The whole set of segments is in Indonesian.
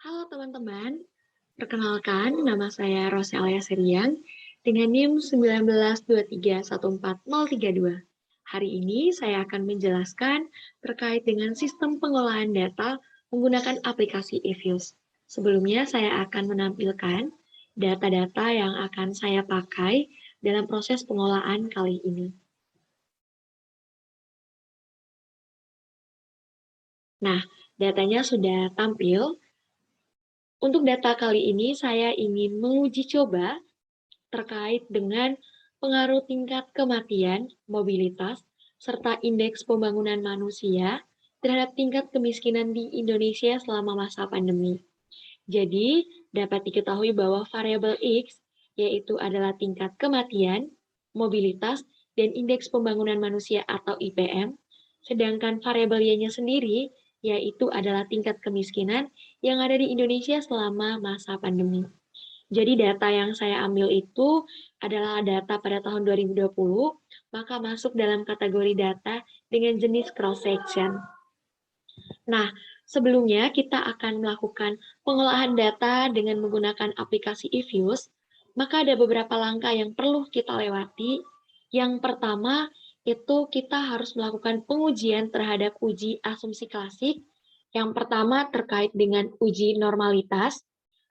Halo teman-teman, perkenalkan nama saya Roselia Serian dengan NIM 192314032. Hari ini saya akan menjelaskan terkait dengan sistem pengolahan data menggunakan aplikasi eViews. Sebelumnya saya akan menampilkan data-data yang akan saya pakai dalam proses pengolahan kali ini. Nah, datanya sudah tampil. Untuk data kali ini saya ingin menguji coba terkait dengan pengaruh tingkat kematian, mobilitas, serta indeks pembangunan manusia terhadap tingkat kemiskinan di Indonesia selama masa pandemi. Jadi, dapat diketahui bahwa variabel X, yaitu adalah tingkat kematian, mobilitas, dan indeks pembangunan manusia atau IPM, sedangkan variabel Y-nya sendiri, yaitu adalah tingkat kemiskinan yang ada di Indonesia selama masa pandemi. Jadi data yang saya ambil itu adalah data pada tahun 2020, maka masuk dalam kategori data dengan jenis cross-section. Nah, sebelumnya kita akan melakukan pengolahan data dengan menggunakan aplikasi eViews, maka ada beberapa langkah yang perlu kita lewati. Yang pertama, itu kita harus melakukan pengujian terhadap uji asumsi klasik. Yang pertama terkait dengan uji normalitas.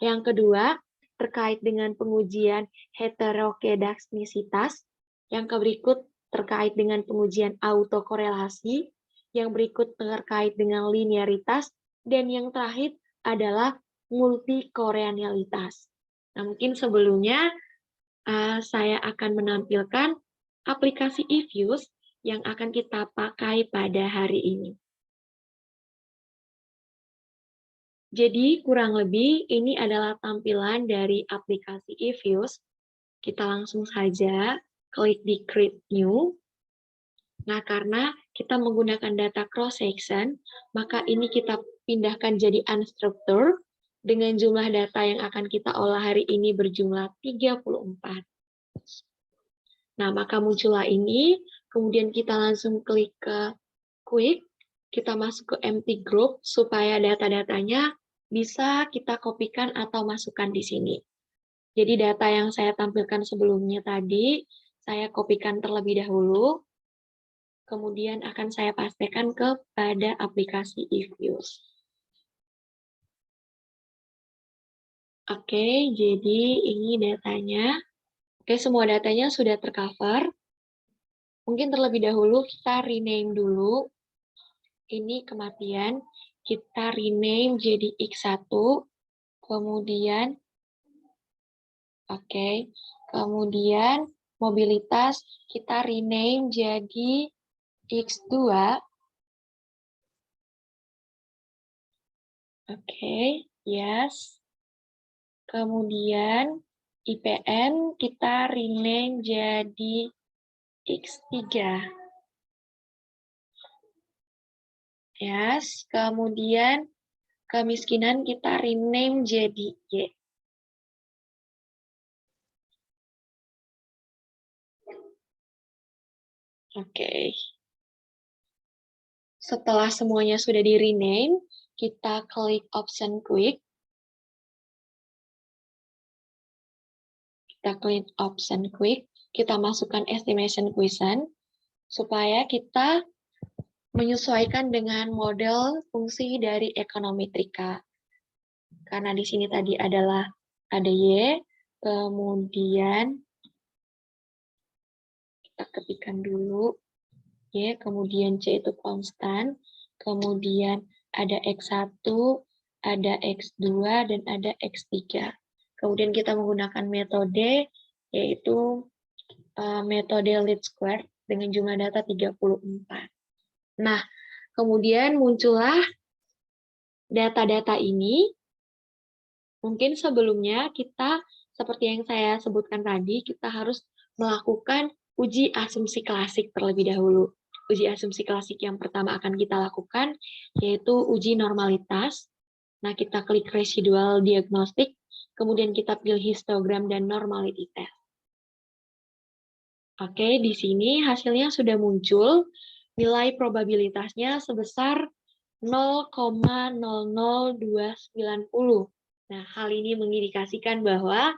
Yang kedua, terkait dengan pengujian heterokedasmisitas. Yang berikut terkait dengan pengujian autokorelasi. Yang berikut terkait dengan linearitas. Dan yang terakhir adalah multikoreanialitas. Nah, mungkin sebelumnya saya akan menampilkan aplikasi eViews yang akan kita pakai pada hari ini. Jadi kurang lebih ini adalah tampilan dari aplikasi eViews. Kita langsung saja klik di Create New. Nah, karena kita menggunakan data cross-section, maka ini kita pindahkan jadi unstructured dengan jumlah data yang akan kita olah hari ini berjumlah 34. Nah, maka muncullah ini, kemudian kita langsung klik ke Quick, kita masuk ke empty group supaya data-datanya bisa kita kopikan atau masukkan di sini. Jadi data yang saya tampilkan sebelumnya tadi, saya kopikan terlebih dahulu, kemudian akan saya pastikan kepada aplikasi eViews. Oke, jadi ini datanya. Oke, semua datanya sudah tercover. Mungkin terlebih dahulu kita rename dulu. Ini kematian, kita rename jadi X1, kemudian, kemudian mobilitas kita rename jadi X2, yes. Kemudian IPM kita rename jadi X3. Yes, kemudian kemiskinan kita rename jadi Y. Setelah semuanya sudah di-rename, kita klik option quick. Kita klik option quick, kita masukkan estimation quotient, supaya kita menyesuaikan dengan model fungsi dari ekonometrika. Karena di sini tadi adalah ada Y, kemudian kita ketikkan dulu Y, kemudian C itu konstan, kemudian ada X1, ada X2, dan ada X3. Kemudian kita menggunakan metode, yaitu metode least square dengan jumlah data 34. Nah, kemudian muncullah data-data ini. Mungkin sebelumnya kita, seperti yang saya sebutkan tadi, kita harus melakukan uji asumsi klasik terlebih dahulu. Uji asumsi klasik yang pertama akan kita lakukan, yaitu uji normalitas. Nah, kita klik residual diagnostic, kemudian kita pilih histogram dan normality test. Oke, di sini hasilnya sudah muncul. Nilai probabilitasnya sebesar 0,00290. Nah, hal ini mengindikasikan bahwa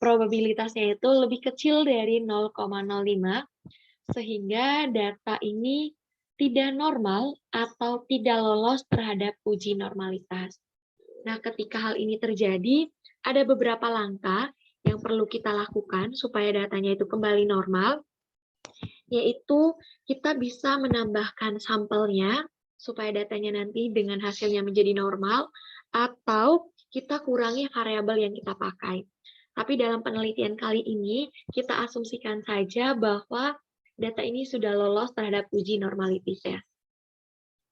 probabilitasnya itu lebih kecil dari 0,05, sehingga data ini tidak normal atau tidak lolos terhadap uji normalitas. Nah, ketika hal ini terjadi, ada beberapa langkah yang perlu kita lakukan supaya datanya itu kembali normal, yaitu kita bisa menambahkan sampelnya supaya datanya nanti dengan hasilnya menjadi normal, atau kita kurangi variabel yang kita pakai. Tapi dalam penelitian kali ini, kita asumsikan saja bahwa data ini sudah lolos terhadap uji normalitas test.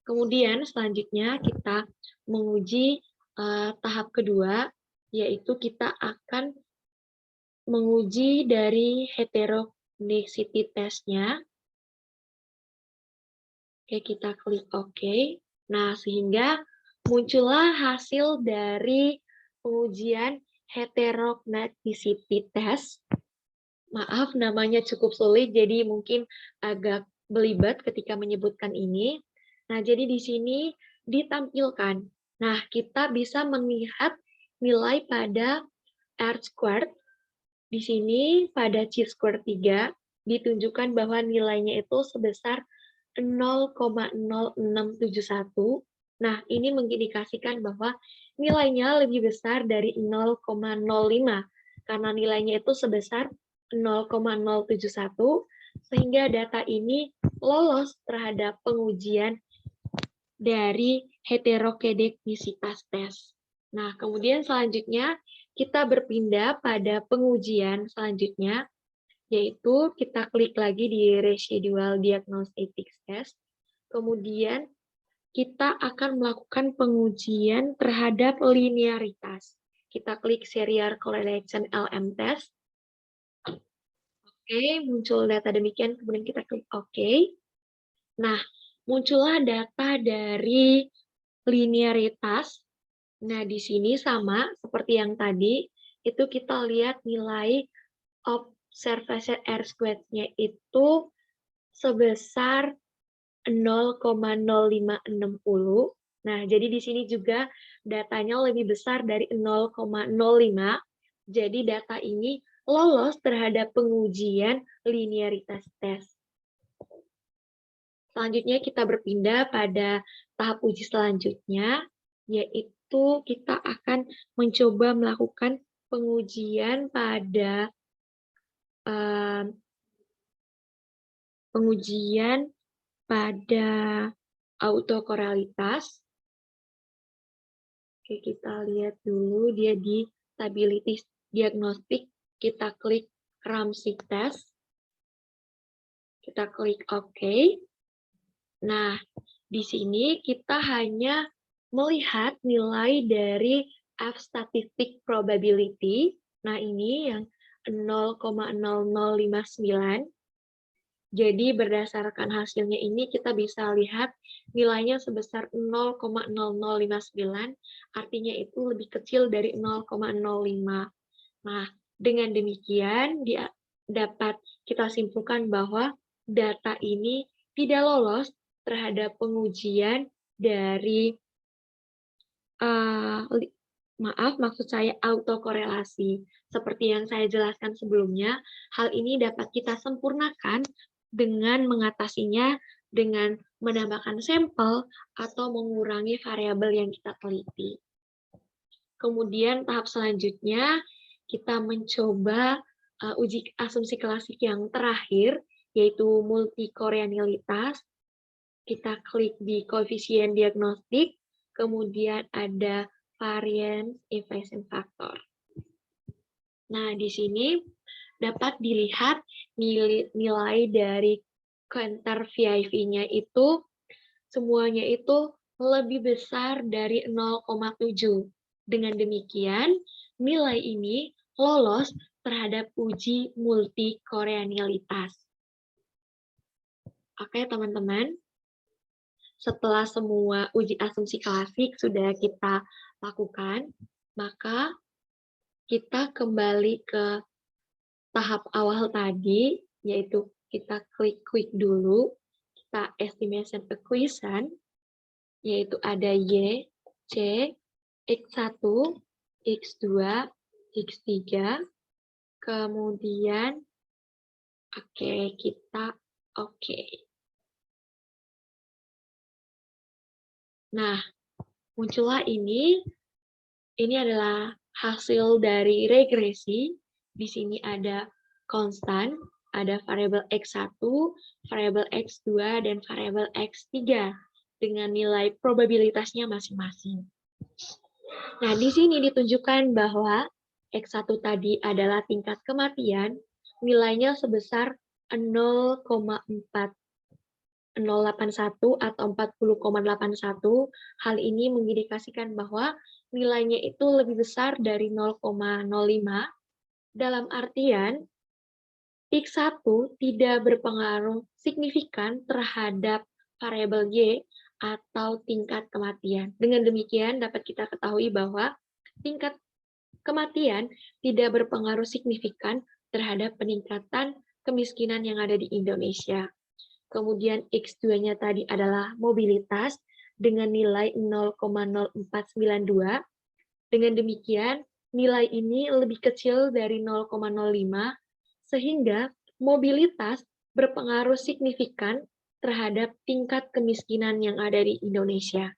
Kemudian selanjutnya kita menguji tahap kedua, yaitu kita akan menguji dari heterogeneity test-nya. Oke, kita klik OK. Nah, sehingga muncullah hasil dari pengujian heterogeneity test. Maaf, namanya cukup sulit, jadi mungkin agak belibet ketika menyebutkan ini. Nah, jadi di sini ditampilkan. Nah, kita bisa melihat nilai pada R-squared. Di sini pada chi-squared 3 ditunjukkan bahwa nilainya itu sebesar 0,0671. Nah, ini mengindikasikan bahwa nilainya lebih besar dari 0,05 karena nilainya itu sebesar 0,071, sehingga data ini lolos terhadap pengujian dari heterogenesitas tes. Nah, kemudian selanjutnya kita berpindah pada pengujian selanjutnya, yaitu kita klik lagi di Residual Diagnostics Test. Kemudian kita akan melakukan pengujian terhadap linearitas. Kita klik Serial Correlation LM Test. Oke, muncul data demikian, kemudian kita klik OK. Nah, muncullah data dari linearitas. Nah, di sini sama seperti yang tadi, itu kita lihat nilai observation R-squared-nya itu sebesar 0,0560. Nah, jadi di sini juga datanya lebih besar dari 0,05. Jadi data ini lolos terhadap pengujian linearitas tes. Selanjutnya kita berpindah pada tahap uji selanjutnya, yaitu kita akan mencoba melakukan pengujian pada autokorelitas. Oke, kita lihat dulu dia di stability diagnostik. Kita klik Ramsey test. Kita klik OK. Nah, di sini kita hanya melihat nilai dari F-statistic probability. Nah, ini yang 0,0059. Jadi berdasarkan hasilnya ini kita bisa lihat nilainya sebesar 0,0059, artinya itu lebih kecil dari 0,05. Nah, dengan demikian dapat kita simpulkan bahwa data ini tidak lolos terhadap pengujian dari maksud saya autokorelasi. Seperti yang saya jelaskan sebelumnya, hal ini dapat kita sempurnakan dengan mengatasinya dengan menambahkan sampel atau mengurangi variabel yang kita teliti. Kemudian tahap selanjutnya kita mencoba uji asumsi klasik yang terakhir, yaitu multikoreanialitas. Kita klik di koefisien diagnostik, kemudian ada variance inversion factor. Nah, di sini dapat dilihat nilai dari counter VIV-nya itu semuanya itu lebih besar dari 0,7. Dengan demikian, nilai ini lolos terhadap uji multikoreanialitas. Oke, teman-teman. Setelah semua uji asumsi klasik sudah kita lakukan, maka kita kembali ke tahap awal tadi, yaitu kita klik quick dulu, kita estimation equation. yaitu ada Y, C, X1, X2, X3, kemudian oke. Nah, muncullah ini adalah hasil dari regresi. Di sini ada konstan, ada variabel X1, variabel X2, dan variabel X3 dengan nilai probabilitasnya masing-masing. Nah, di sini ditunjukkan bahwa X1 tadi adalah tingkat kematian, nilainya sebesar 0,4081 atau 40,81. Hal ini mengindikasikan bahwa nilainya itu lebih besar dari 0,05, dalam artian X1 tidak berpengaruh signifikan terhadap variabel Y atau tingkat kematian. Dengan demikian dapat kita ketahui bahwa tingkat kematian tidak berpengaruh signifikan terhadap peningkatan kemiskinan yang ada di Indonesia. Kemudian X2-nya tadi adalah mobilitas dengan nilai 0,0492. Dengan demikian, nilai ini lebih kecil dari 0,05, sehingga mobilitas berpengaruh signifikan terhadap tingkat kemiskinan yang ada di Indonesia.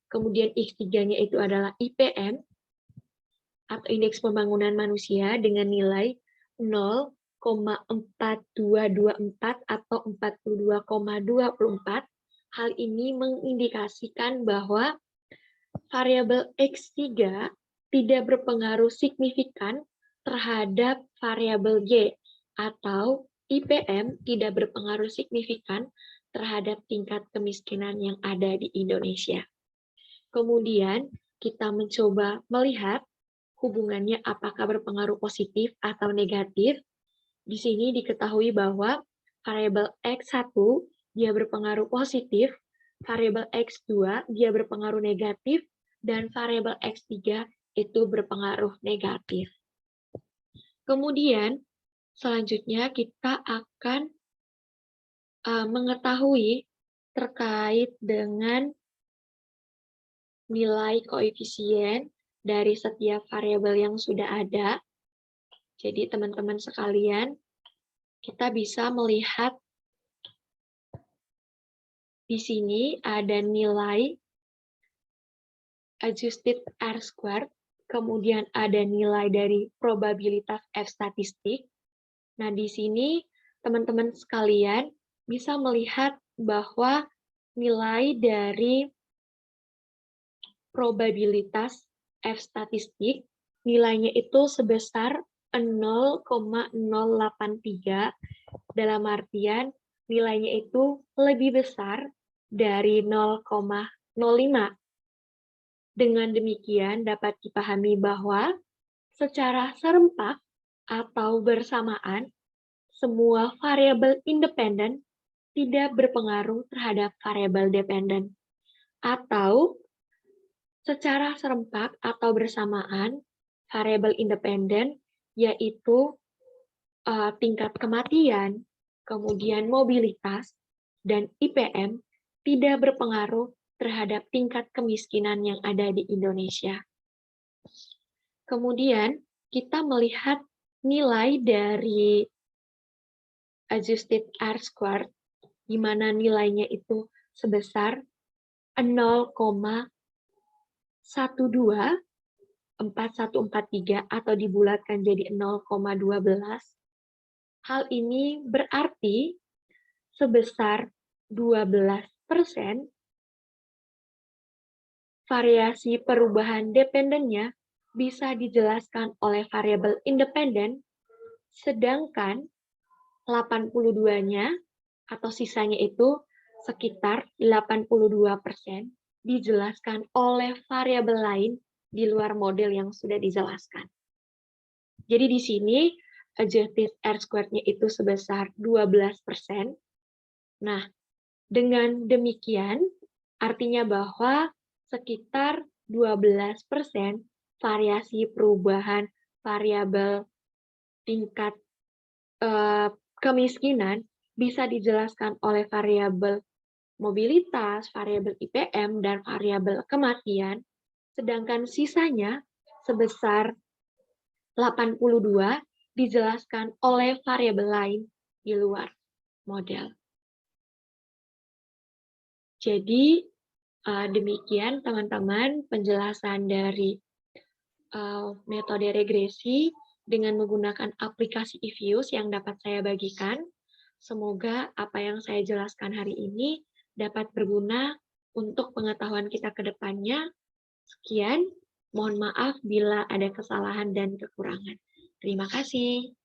Kemudian X3-nya itu adalah IPM, atau Indeks Pembangunan Manusia, dengan nilai 0,4224 atau 42,24. Hal ini mengindikasikan bahwa variabel X3 tidak berpengaruh signifikan terhadap variabel Y, atau IPM tidak berpengaruh signifikan terhadap tingkat kemiskinan yang ada di Indonesia. Kemudian kita mencoba melihat hubungannya apakah berpengaruh positif atau negatif. Di sini diketahui bahwa variabel X1 dia berpengaruh positif, variabel X2 dia berpengaruh negatif, dan variabel X3 itu berpengaruh negatif. Kemudian selanjutnya kita akan mengetahui terkait dengan nilai koefisien dari setiap variabel yang sudah ada. Jadi teman-teman sekalian, kita bisa melihat di sini ada nilai adjusted R-squared, kemudian ada nilai dari probabilitas F statistik. Nah, di sini teman-teman sekalian bisa melihat bahwa nilai dari probabilitas F statistik, nilainya itu sebesar 0,083, dalam artian nilainya itu lebih besar dari 0,05. Dengan demikian dapat dipahami bahwa secara serempak atau bersamaan, semua variabel independen tidak berpengaruh terhadap variabel dependen. Atau secara serempak atau bersamaan, variabel independen yaitu tingkat kematian, kemudian mobilitas, dan IPM tidak berpengaruh terhadap tingkat kemiskinan yang ada di Indonesia. Kemudian kita melihat nilai dari adjusted R-squared, di mana nilainya itu sebesar 0,124143 atau dibulatkan jadi 0,12. Hal ini berarti sebesar 12% variasi perubahan dependennya bisa dijelaskan oleh variabel independen, sedangkan 82-nya atau sisanya itu sekitar 82% dijelaskan oleh variabel lain di luar model yang sudah dijelaskan. Jadi di sini adjusted R-squared-nya itu sebesar 12%. Nah, dengan demikian artinya bahwa sekitar 12% variasi perubahan variabel tingkat kemiskinan bisa dijelaskan oleh variabel mobilitas, variabel IPM, dan variabel kematian, sedangkan sisanya sebesar 82 dijelaskan oleh variabel lain di luar model. Jadi, demikian teman-teman penjelasan dari metode regresi dengan menggunakan aplikasi Evius yang dapat saya bagikan. Semoga apa yang saya jelaskan hari ini dapat berguna untuk pengetahuan kita ke depannya. Sekian, mohon maaf bila ada kesalahan dan kekurangan. Terima kasih.